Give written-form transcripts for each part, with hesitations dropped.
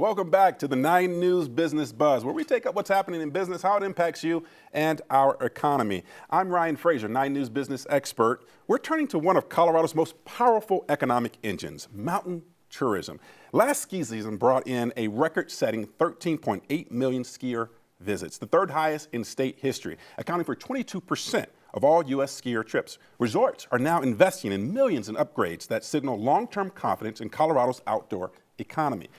Welcome back to the 9 News Business Buzz, where we take up what's happening in business, how it impacts you, and our economy. I'm Ryan Frazier, 9 News business expert. We're turning to one of Colorado's most powerful economic engines, mountain tourism. Last ski season brought in a record-setting 13.8 million skier visits, the third highest in state history, accounting for 22% of all U.S. skier trips. Resorts are now investing in millions in upgrades that signal long-term confidence in Colorado's outdoor economy.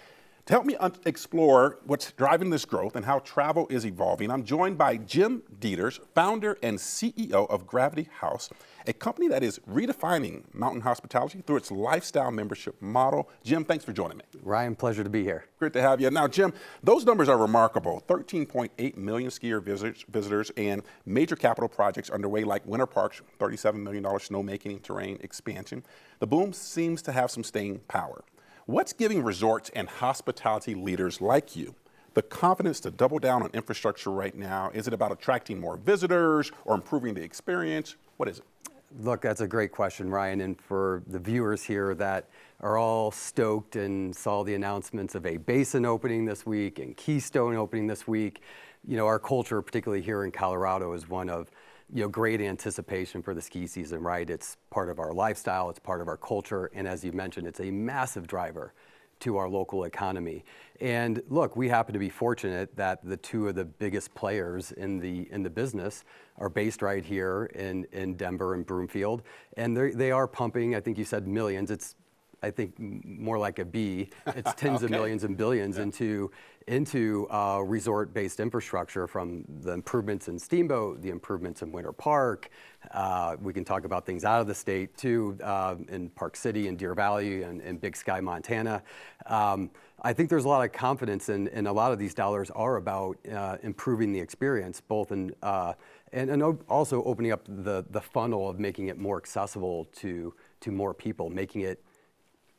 To help me explore what's driving this growth and how travel is evolving, I'm joined by Jim Dieters, founder and CEO of Gravity House, a company that is redefining mountain hospitality through its lifestyle membership model. Jim, thanks for joining me. Ryan, pleasure to be here. Great to have you. Now, Jim, those numbers are remarkable. 13.8 million skier visitors and major capital projects underway like Winter Park's $37 million snowmaking terrain expansion. The boom seems to have some staying power. What's giving resorts and hospitality leaders like you the confidence to double down on infrastructure right now? Is it about attracting more visitors or improving the experience? What is it? Look, that's a great question, Ryan. And for the viewers here that are all stoked and saw the announcements of a basin opening this week and Keystone opening this week, you know, our culture, particularly here in Colorado, is one of great anticipation for the ski season, right? It's part of our lifestyle, it's part of our culture, and as you mentioned, it's a massive driver to our local economy. And look, we happen to be fortunate that the two of the biggest players in the business are based right here in Denver and Broomfield, and they are pumping, I think you said millions, it's I think more like a B. It's tens of millions and billions into resort-based infrastructure, from the improvements in Steamboat, the improvements in Winter Park. We can talk about things out of the state too, in Park City and Deer Valley and Big Sky, Montana. I think there's a lot of confidence and a lot of these dollars are about improving the experience, both in and also opening up the funnel of making it more accessible to more people, making it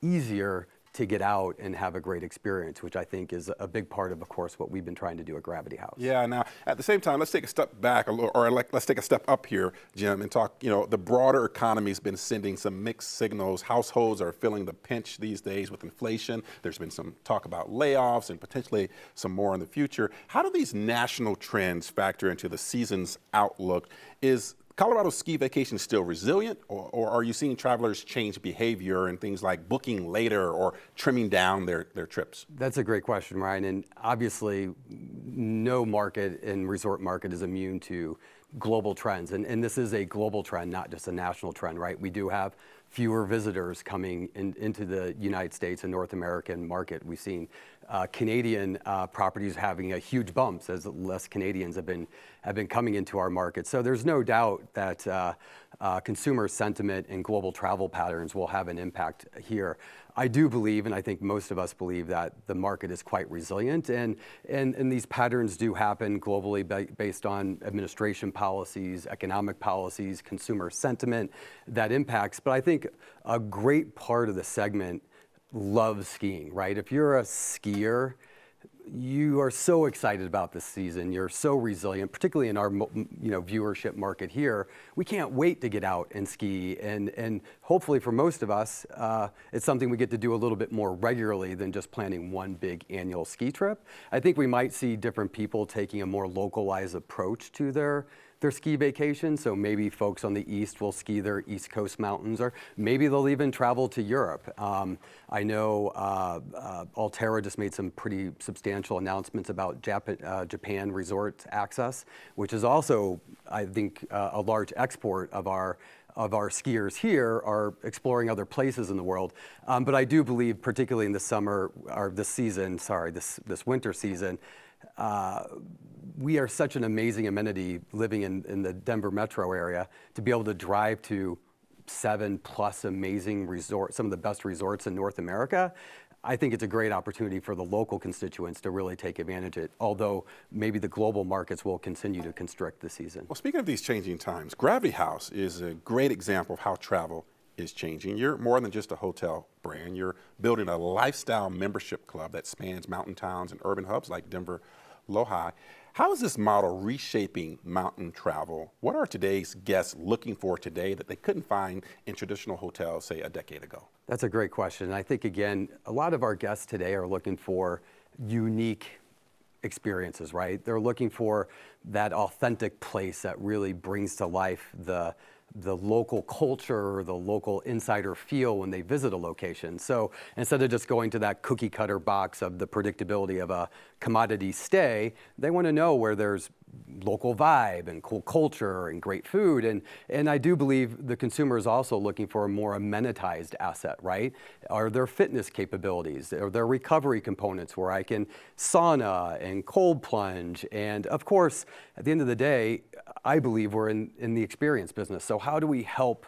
easier to get out and have a great experience, which I think is a big part of course, what we've been trying to do at Gravity House. Yeah, now, at the same time, let's take a step back a little, or let's take a step up here, Jim, and talk, the broader economy's been sending some mixed signals. Households are feeling the pinch these days with inflation. There's been some talk about layoffs and potentially some more in the future. How do these national trends factor into the season's outlook? Is Colorado's ski vacation still resilient, or are you seeing travelers change behavior and things like booking later or trimming down their trips? That's a great question, Ryan. And obviously, no market and resort market is immune to global trends. And this is a global trend, not just a national trend, right? We do have fewer visitors coming into the United States and North American market. We've seen Canadian properties having a huge bumps as less Canadians have been coming into our market. So there's no doubt that consumer sentiment and global travel patterns will have an impact here. I do believe, and I think most of us believe, that the market is quite resilient, and these patterns do happen globally based on administration policies, economic policies, consumer sentiment that impacts. But I think a great part of the segment loves skiing, right? If you're a skier, you are so excited about this season. You're so resilient, particularly in our viewership market here. We can't wait to get out and ski, and hopefully for most of us, it's something we get to do a little bit more regularly than just planning one big annual ski trip. I think we might see different people taking a more localized approach to their ski vacation. So maybe folks on the east will ski their East Coast mountains, or maybe they'll even travel to Europe. I know Alterra just made some pretty substantial announcements about Japan resort access, which is also, I think, a large export of our skiers here are exploring other places in the world. But I do believe, particularly in the summer, or this winter season, we are such an amazing amenity living in the Denver metro area to be able to drive to 7+ amazing resorts, some of the best resorts in North America. I think it's a great opportunity for the local constituents to really take advantage of it, although maybe the global markets will continue to constrict the season. Well, speaking of these changing times, Gravity House is a great example of how travel is changing. You're more than just a hotel brand. You're building a lifestyle membership club that spans mountain towns and urban hubs like Denver, Lohi. How is this model reshaping mountain travel? What are today's guests looking for today that they couldn't find in traditional hotels, say, a decade ago? That's a great question. I think, again, a lot of our guests today are looking for unique experiences, right? They're looking for that authentic place that really brings to life the local culture, the local insider feel when they visit a location. So instead of just going to that cookie cutter box of the predictability of a commodity stay, they want to know where there's local vibe and cool culture and great food. And I do believe the consumer is also looking for a more amenitized asset, right? Are there fitness capabilities? Are there recovery components where I can sauna and cold plunge? And of course, at the end of the day, I believe we're in the experience business. So how do we help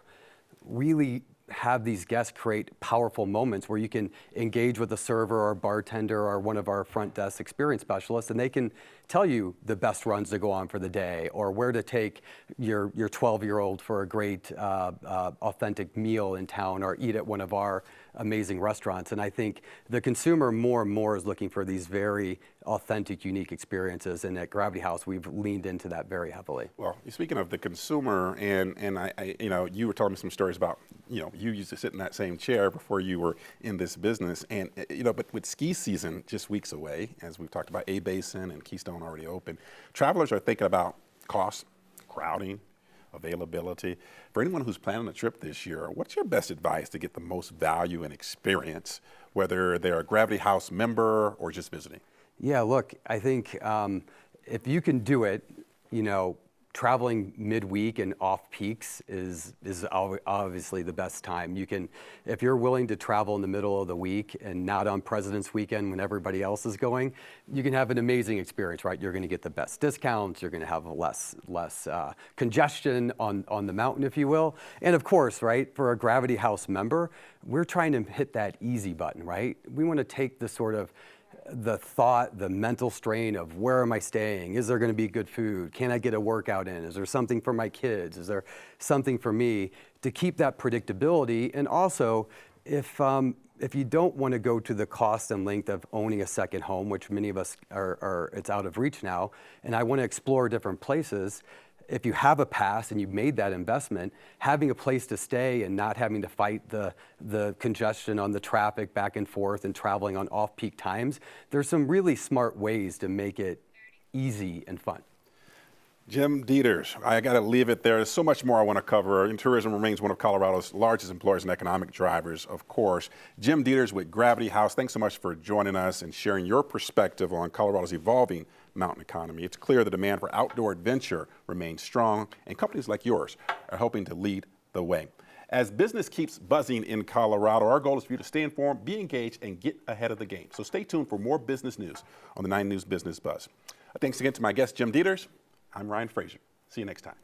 really have these guests create powerful moments where you can engage with a server or bartender or one of our front desk experience specialists, and they can tell you the best runs to go on for the day, or where to take your 12-year-old for a great authentic meal in town, or eat at one of our amazing restaurants. And I think the consumer more and more is looking for these very authentic, unique experiences, and at Gravity House, we've leaned into that very heavily. Well, speaking of the consumer, and I you were telling me some stories about, you used to sit in that same chair before you were in this business, and but with ski season just weeks away, as we've talked about, A-Basin and Keystone already open, travelers are thinking about cost, crowding, availability. For anyone who's planning a trip this year, what's your best advice to get the most value and experience, whether they're a Gravity House member or just visiting? Yeah, look, I think if you can do it, traveling midweek and off peaks is obviously the best time. You can, if you're willing to travel in the middle of the week and not on President's Weekend when everybody else is going, you can have an amazing experience, right? You're going to get the best discounts. You're going to have less congestion on the mountain, if you will. And of course, right, for a Gravity House member, we're trying to hit that easy button, right? We want to take the sort of the thought, the mental strain of where am I staying? Is there going to be good food? Can I get a workout in? Is there something for my kids? Is there something for me to keep that predictability? And also, if you don't want to go to the cost and length of owning a second home, which many of us are it's out of reach now, and I want to explore different places, if you have a past and you've made that investment, having a place to stay and not having to fight the congestion on the traffic back and forth and traveling on off-peak times, there's some really smart ways to make it easy and fun. Jim Dieters, I got to leave it there. There's so much more I want to cover. And tourism remains one of Colorado's largest employers and economic drivers, of course. Jim Dieters with Gravity House, thanks so much for joining us and sharing your perspective on Colorado's evolving mountain economy. It's clear the demand for outdoor adventure remains strong, and companies like yours are helping to lead the way. As business keeps buzzing in Colorado, our goal is for you to stay informed, be engaged, and get ahead of the game. So stay tuned for more business news on the 9 News Business Buzz. Thanks again to my guest, Jim Dieters. I'm Ryan Frazier. See you next time.